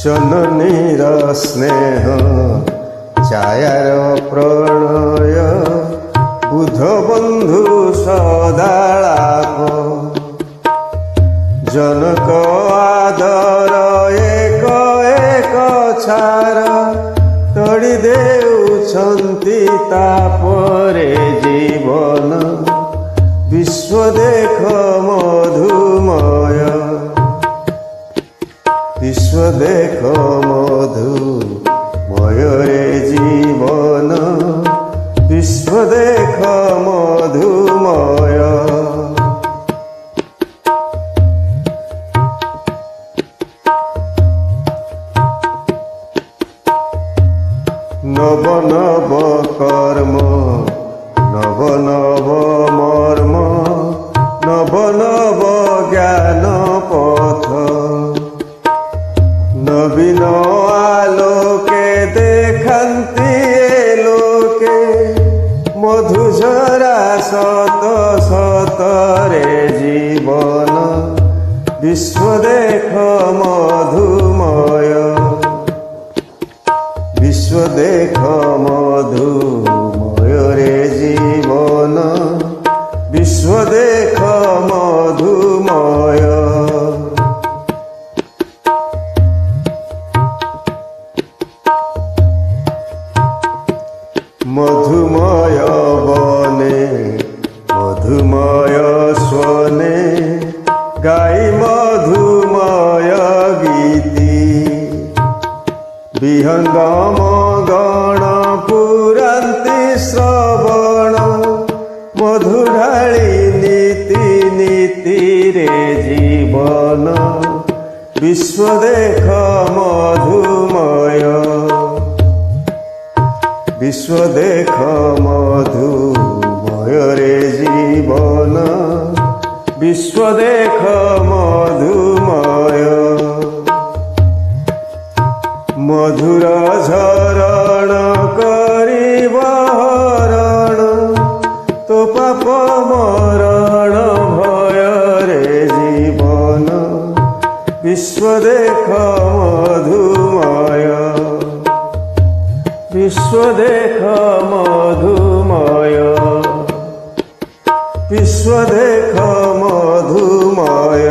जननीर स्नेह छायार प्रणय बुध बंधु सदालाप जनक आदर एक एक छार तड़ी देउछंती तापरे जीवन विश्व देख मधुमय विश्व देख मधुमय रे जीवन विश्व देख मधुमय नव नव कर्म नव नव मर्म नव नव ज्ञान पथ नवीन आलोके देखन्ति लोके मधुझरा सत सत रे जीवन विश्व देख मधुमय विश्व देख मधुमय रे जीवन विश्व देख मधुमय मधुमय बने मधुमय स्वने गाई मधुमय गीति विहंगम गण पुरांति श्रवण मधुराली नीति नीति रे जीवन विश्व देख मधुमय विश्व देख मधुमय रे जीवन विश्व देख मधुमय मधुर झरण करिब हरण तो पाप मरण भय रे जीवन विश्व देख मधुमय विश्व देख मधुमय विश्व देख मधुमय।